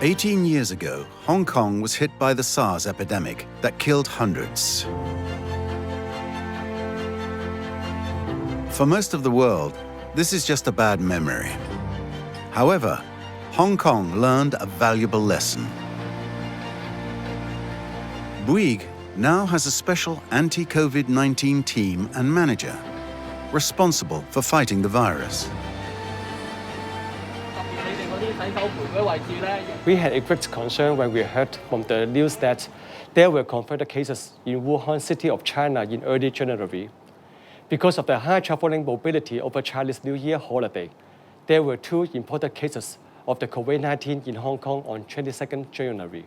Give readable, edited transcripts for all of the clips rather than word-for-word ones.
18 years ago, Hong Kong was hit by the SARS epidemic that killed hundreds. For most of the world, this is just a bad memory. However, Hong Kong learned a valuable lesson. Bouygues now has a special anti-COVID-19 team and manager, responsible for fighting the virus. We had a great concern when we heard from the news that there were confirmed cases in Wuhan, city of China, in early January. Because of the high traveling mobility over Chinese New Year holiday, there were 2 important cases of the COVID-19 in Hong Kong on 22nd January.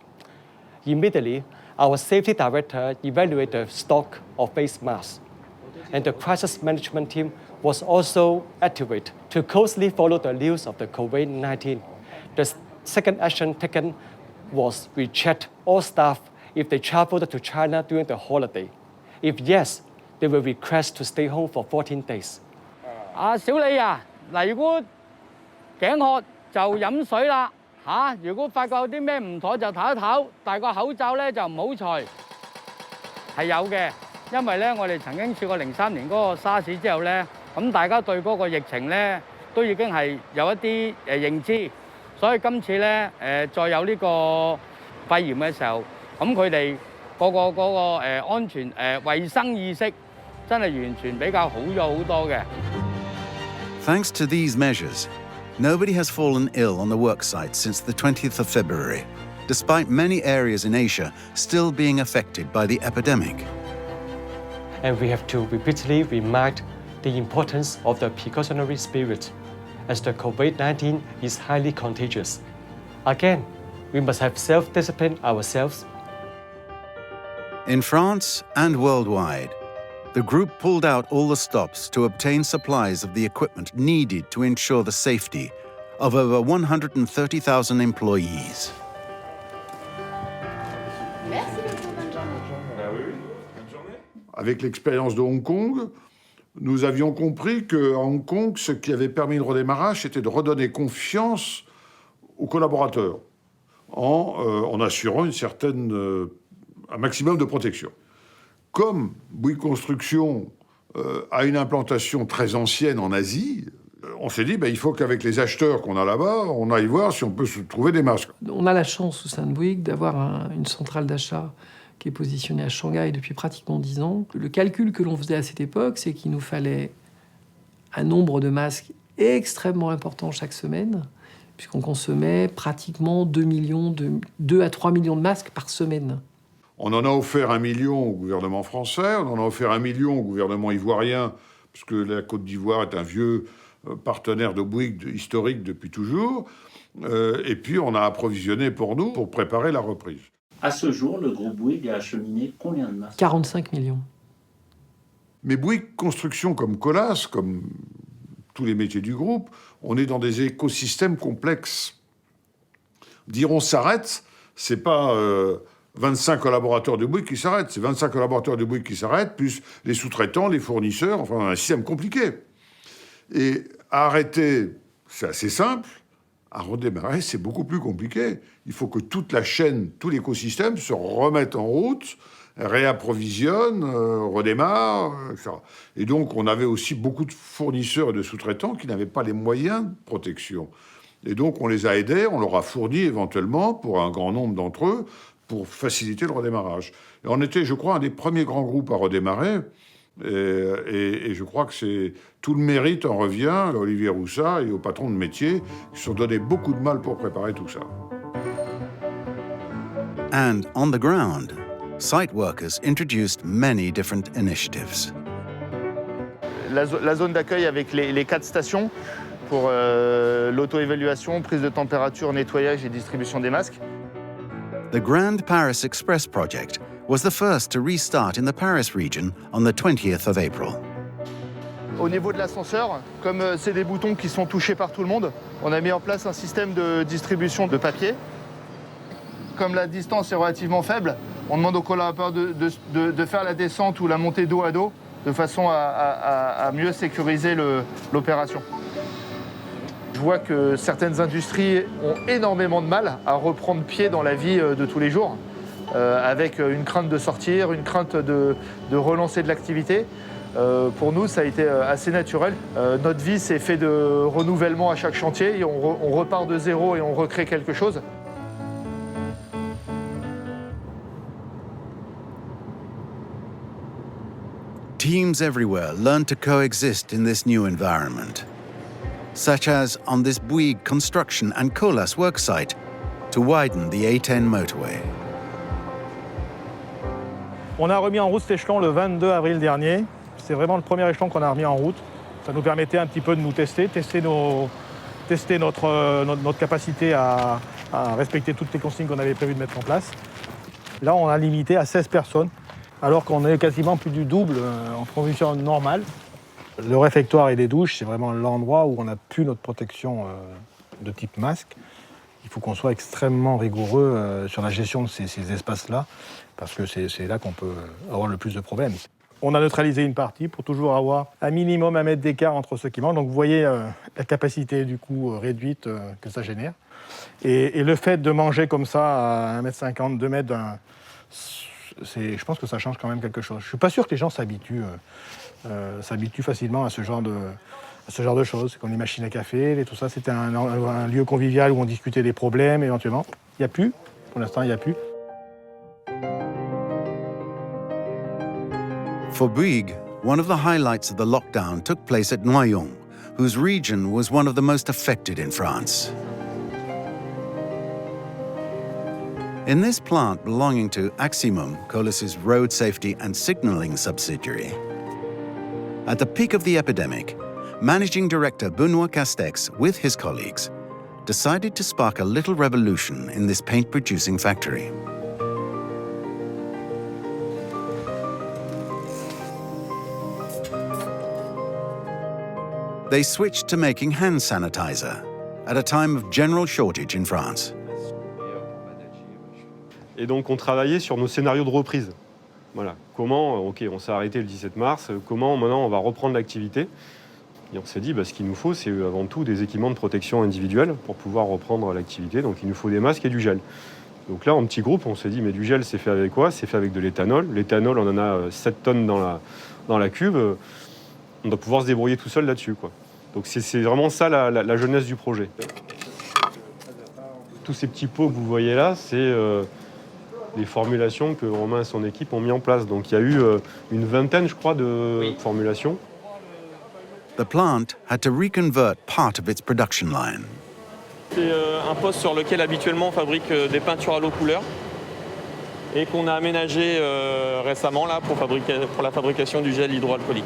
Immediately, our safety director evaluated the stock of face masks, and the crisis management team was also activated to closely follow the news of the COVID-19. The second action taken was we checked all staff if they traveled to China during the holiday. If yes, they will request to stay home for 14 days. 小李啊，嗱，如果頸渴就飲水啦嚇。如果發覺有啲咩唔妥就唞一唞，但係個口罩咧就唔好除。係有嘅，因為咧我哋曾經試過03年嗰個沙士之後咧，咁大家對嗰個疫情咧都已經係有一啲認知，所以今次咧再有呢個肺炎嘅時候，咁佢哋個安全衞生意識真係完全比較好咗好多嘅。Thanks to these measures, nobody has fallen ill on the worksite since the 20th of February, despite many areas in Asia still being affected by the epidemic. And we have to repeatedly remind the importance of the precautionary spirit, as the COVID-19 is highly contagious. Again, we must have self-discipline ourselves. In France and worldwide, the group pulled out all the stops to obtain supplies of the equipment needed to ensure the safety of over 130,000 employees. Avec l'expérience de Hong Kong, nous avions compris qu'à Hong Kong, ce qui avait permis le redémarrage, c'était de redonner confiance aux collaborateurs en assurant un maximum de protection. Comme Bouygues Construction a une implantation très ancienne en Asie, on s'est dit il faut qu'avec les acheteurs qu'on a là-bas, on aille voir si on peut se trouver des masques. On a la chance au sein de Bouygues d'avoir une centrale d'achat qui est positionnée à Shanghai depuis pratiquement 10 ans. Le calcul que l'on faisait à cette époque, c'est qu'il nous fallait un nombre de masques extrêmement important chaque semaine, puisqu'on consommait pratiquement 2 à 3 millions de masques par semaine. On en a offert 1 million au gouvernement français, on en a offert 1 million au gouvernement ivoirien, parce que la Côte d'Ivoire est un vieux partenaire de Bouygues historique depuis toujours. Et puis on a approvisionné pour nous pour préparer la reprise. À ce jour, le groupe Bouygues a acheminé combien de masques? 45 millions. Mais Bouygues Construction comme Colas, comme tous les métiers du groupe, on est dans des écosystèmes complexes. Dire on s'arrête, c'est pas 25 collaborateurs de Bouygues qui s'arrêtent, c'est 25 collaborateurs de Bouygues qui s'arrêtent, plus les sous-traitants, les fournisseurs, enfin un système compliqué. Et à arrêter, c'est assez simple. À redémarrer, c'est beaucoup plus compliqué. Il faut que toute la chaîne, tout l'écosystème se remette en route, réapprovisionne, redémarre, etc. Et donc, on avait aussi beaucoup de fournisseurs et de sous-traitants qui n'avaient pas les moyens de protection. Et donc, on les a aidés, on leur a fourni éventuellement, pour un grand nombre d'entre eux, pour faciliter le redémarrage. Et on était, je crois, un des premiers grands groupes à redémarrer. Et je crois que c'est tout le mérite en revient à Olivier Roussat et aux patrons de métier qui se sont donné beaucoup de mal pour préparer tout ça. And on the ground, site workers introduced many different initiatives. La zone d'accueil avec les 4 stations pour l'auto-évaluation, prise de température, nettoyage et distribution des masques. The Grand Paris Express project was the first to restart in the Paris region on the 20th of April. Au niveau de l'ascenseur, comme c'est des boutons qui sont touchés par tout le monde, on a mis en place un système de distribution de papier. Comme la distance est relativement faible, on demande aux collaborateurs de faire la descente ou la montée dos à dos de façon à mieux sécuriser l'opération. Je vois que certaines industries ont énormément de mal à reprendre pied dans la vie de tous les jours, avec une crainte de sortir, une crainte de relancer de l'activité. Pour nous, ça a été assez naturel. Notre vie, c'est fait de renouvellement à chaque chantier. Et on repart de zéro et on recrée quelque chose. Teams everywhere learn to coexist in this new environment, such as on this Bouygues construction and Colas worksite to widen the A10 motorway. On a remis en route cet échelon le 22 avril dernier. C'est vraiment le premier échelon qu'on a remis en route. Ça nous permettait un petit peu de nous tester notre capacité à respecter toutes les consignes qu'on avait prévu de mettre en place. Là, on a limité à 16 personnes, alors qu'on est quasiment plus du double en conditions normales. Le réfectoire et les douches, c'est vraiment l'endroit où on a pu notre protection de type masque. Il faut qu'on soit extrêmement rigoureux sur la gestion de ces espaces-là, parce que c'est là qu'on peut avoir le plus de problèmes. On a neutralisé une partie pour toujours avoir un minimum 1 mètre d'écart entre ceux qui mangent. Donc vous voyez la capacité du coup réduite que ça génère. Et le fait de manger comme ça à 1,50 m, 2 mètres, je pense que ça change quand même quelque chose. Je ne suis pas sûr que les gens s'habituent facilement à ce genre de choses. Comme les machines à café, et tout ça, c'était un lieu convivial où on discutait des problèmes éventuellement. Il n'y a plus, pour l'instant il n'y a plus. For Bouygues, one of the highlights of the lockdown took place at Noyon, whose region was one of the most affected in France. In this plant belonging to Aximum, Colas's road safety and signaling subsidiary, at the peak of the epidemic, Managing Director Benoît Castex, with his colleagues, decided to spark a little revolution in this paint-producing factory. They switched to making hand sanitizer at a time of general shortage in France. Et donc on travaillait sur nos scénarios de reprise. Voilà. Comment, on s'est arrêté le 17 mars, comment maintenant on va reprendre l'activité? Et on s'est dit, ce qu'il nous faut, c'est avant tout des équipements de protection individuelle pour pouvoir reprendre l'activité. Donc il nous faut des masques et du gel. Donc là, en petit groupe, on s'est dit, mais du gel, c'est fait avec quoi? C'est fait avec de l'éthanol. L'éthanol, on en a 7 tonnes dans la cuve. On doit pouvoir se débrouiller tout seul là-dessus, quoi. Donc c'est vraiment ça la jeunesse du projet. Tous ces petits pots que vous voyez là, c'est des formulations que Romain et son équipe ont mis en place. Donc il y a eu une vingtaine, je crois, de formulations. The plant had to reconvert part of its production line. C'est un poste sur lequel habituellement on fabrique des peintures à l'eau couleur et qu'on a aménagé récemment là, pour la fabrication du gel hydroalcoolique.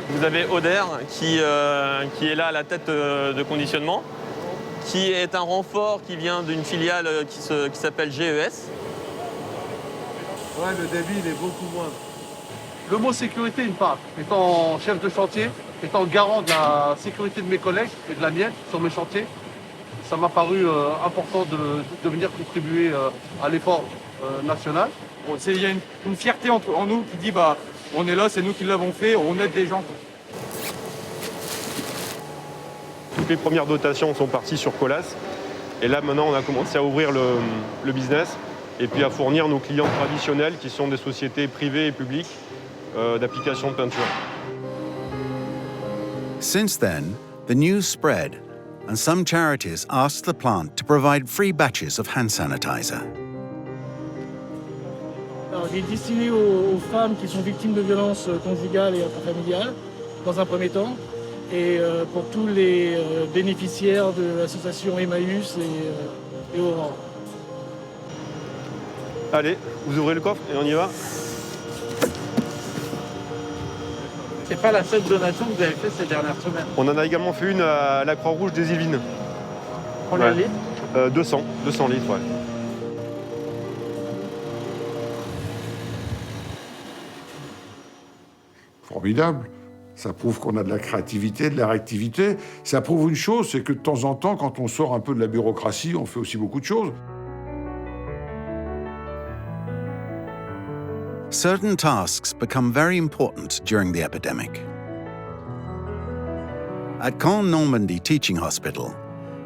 Vous avez Oder qui est là à la tête de conditionnement, qui est un renfort qui vient d'une filiale qui s'appelle GES. Ouais, le débit il est beaucoup moins. Le mot sécurité, il me parle. Étant chef de chantier, étant garant de la sécurité de mes collègues et de la mienne sur mes chantiers, ça m'a paru important de venir contribuer à l'effort national. Il y a une fierté en nous qui dit on est là, c'est nous qui l'avons fait, on aide des gens. Toutes les premières dotations sont parties sur Colas. Et là, maintenant, on a commencé à ouvrir le business et puis à fournir nos clients traditionnels qui sont des sociétés privées et publiques d'application de peinture. Since then, the news spread, and some charities asked the plant to provide free batches of hand sanitizer. Alors, il est destiné aux femmes qui sont victimes de violences conjugales et intrafamiliales, dans un premier temps, et pour tous les bénéficiaires de l'association Emmaüs et Orange. Allez, vous ouvrez le coffre et on y va. C'est pas la seule donation que vous avez faite ces dernières semaines. On en a également fait une à la Croix-Rouge des Yvelines. Combien de litres 200 litres, ouais. Formidable. Ça prouve qu'on a de la créativité, de la réactivité. Ça prouve une chose, c'est que de temps en temps, quand on sort un peu de la bureaucratie, on fait aussi beaucoup de choses. certain tasks become very important during the epidemic. At Caen Normandy Teaching Hospital,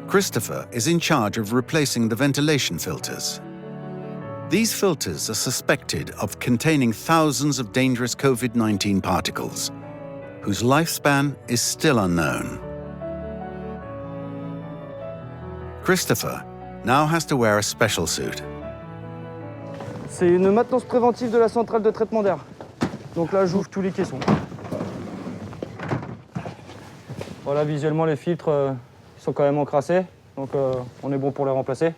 Christopher is in charge of replacing the ventilation filters. These filters are suspected of containing thousands of dangerous COVID-19 particles, whose lifespan is still unknown. Christopher now has to wear a special suit. C'est une maintenance préventive de la centrale de traitement d'air. Donc là, j'ouvre tous les caissons. Voilà, visuellement, les filtres sont quand même encrassés. Donc on est bon pour les remplacer.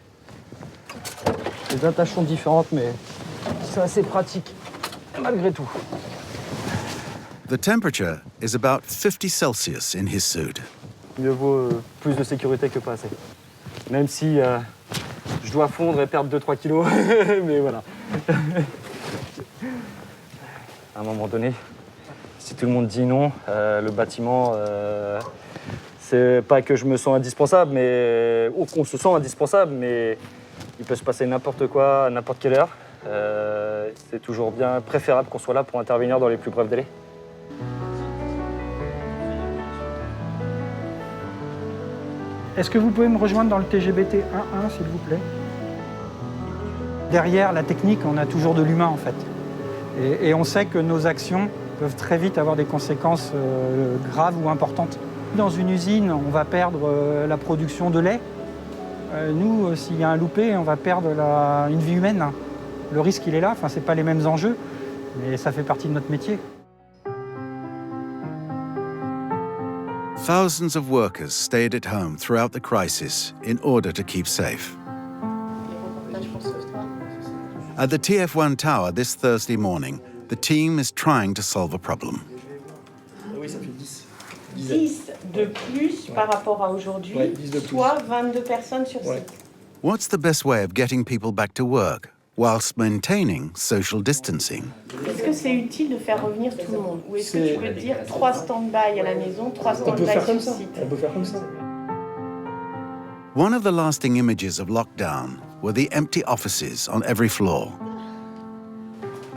Les attaches sont différentes, mais c'est assez pratique, malgré tout. The temperature is about 50 Celsius in his suit. Mieux vaut plus de sécurité que pas assez. Même si je dois fondre et perdre 2-3 kilos, mais voilà. À un moment donné, si tout le monde dit non, le bâtiment, c'est pas que je me sens indispensable, mais ou qu'on se sent indispensable, mais il peut se passer n'importe quoi à n'importe quelle heure. C'est toujours bien préférable qu'on soit là pour intervenir dans les plus brefs délais. Est-ce que vous pouvez me rejoindre dans le TGBT 1.1, s'il vous plaît? Derrière la technique, on a toujours de l'humain, en fait. Et on sait que nos actions peuvent très vite avoir des conséquences graves ou importantes. Dans une usine, on va perdre la production de lait. Nous, s'il y a un loupé, on va perdre une vie humaine. Le risque, il est là. Enfin, ce n'est pas les mêmes enjeux, mais ça fait partie de notre métier. Thousands of workers stayed at home throughout the crisis in order to keep safe. At the TF1 tower this Thursday morning, the team is trying to solve a problem. 10 de plus par rapport à aujourd'hui, soit 22 personnes sur site. What's the best way of getting people back to work whilst maintaining social distancing? Est-ce que c'est utile de faire revenir tout le monde? Ou est-ce que tu peux dire 3 stand-by à la maison, 3 stand-by sur site? On peut faire comme ça. One of the lasting images of lockdown were the empty offices on every floor.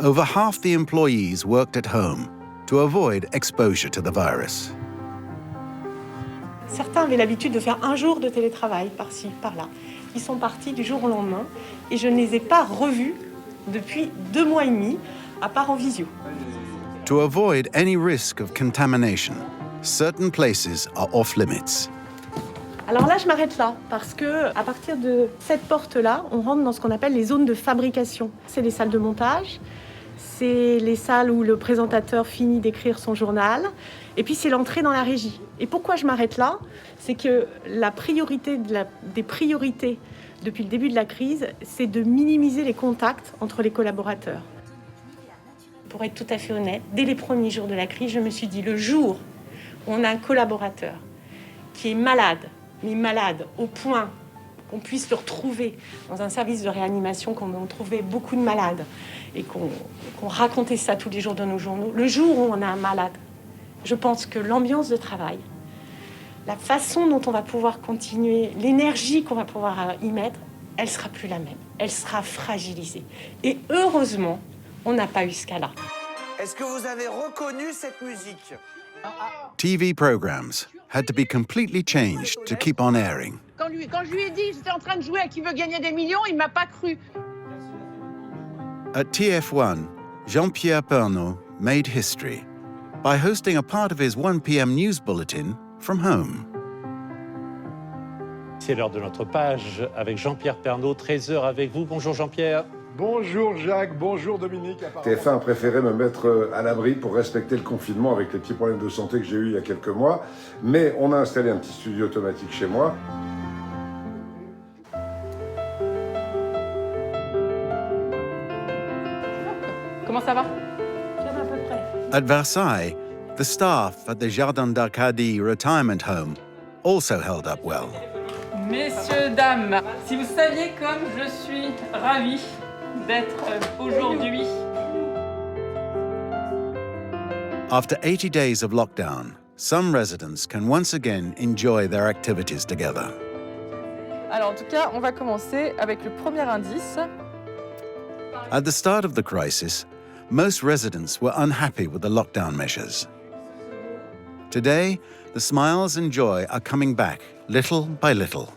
Over half the employees worked at home to avoid exposure to the virus. Certains avaient l'habitude de faire un jour de télétravail, par-ci, par-là. Ils sont partis du jour au lendemain et je ne les ai pas revus depuis 2 mois et demi, à part en visio. To avoid any risk of contamination, certain places are off limits. Alors là, je m'arrête là, parce que à partir de cette porte-là, on rentre dans ce qu'on appelle les zones de fabrication. C'est les salles de montage, c'est les salles où le présentateur finit d'écrire son journal, et puis c'est l'entrée dans la régie. Et pourquoi je m'arrête là? C'est que la priorité des priorités depuis le début de la crise, c'est de minimiser les contacts entre les collaborateurs. Pour être tout à fait honnête, dès les premiers jours de la crise, je me suis dit, le jour où on a un collaborateur qui est malade, mais malade au point qu'on puisse le retrouver dans un service de réanimation, qu'on trouvait beaucoup de malades et qu'on racontait ça tous les jours dans nos journaux. Le jour où on a un malade, je pense que l'ambiance de travail, la façon dont on va pouvoir continuer, l'énergie qu'on va pouvoir y mettre, elle sera plus la même. Elle sera fragilisée. Et heureusement, on n'a pas eu ce cas-là. Est-ce que vous avez reconnu cette musique? TV programs had to be completely changed to keep on airing. Quand je lui ai dit j'étais en train de jouer à Qui veut gagner des millions, il m'a pas cru. At TF1, Jean-Pierre Pernaut made history by hosting a part of his 1 p.m. news bulletin from home. C'est l'heure de notre page avec Jean-Pierre Pernaut, 13h avec vous. Bonjour Jean-Pierre. Bonjour Jacques, bonjour Dominique. TF1 a préféré me mettre à l'abri pour respecter le confinement avec les petits problèmes de santé que j'ai eu il y a quelques mois. Mais on a installé un petit studio automatique chez moi. Comment ça va? Ça va à peu près. At Versailles, the staff at the Jardin d'Arcadie retirement home also held up well. Messieurs, dames, si vous saviez comme je suis ravie d'être aujourd'hui. After 80 days of lockdown, some residents can once again enjoy their activities together. Alors en tout cas, on va commencer avec le premier indice. At the start of the crisis, most residents were unhappy with the lockdown measures. Today, the smiles and joy are coming back, little by little.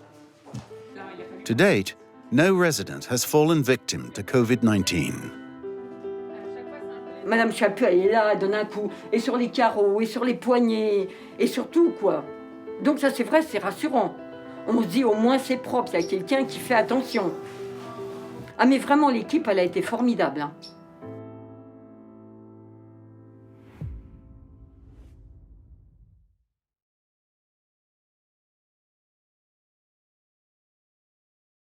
To date, no resident has fallen victim to COVID-19. Madame Chaput, elle est là, elle donne un coup, et sur les carreaux, et sur les poignets, et sur tout, quoi. Donc ça, c'est vrai, c'est rassurant. On se dit, au moins, c'est propre, il y a quelqu'un qui fait attention. Ah, mais vraiment, l'équipe, elle a été formidable, hein.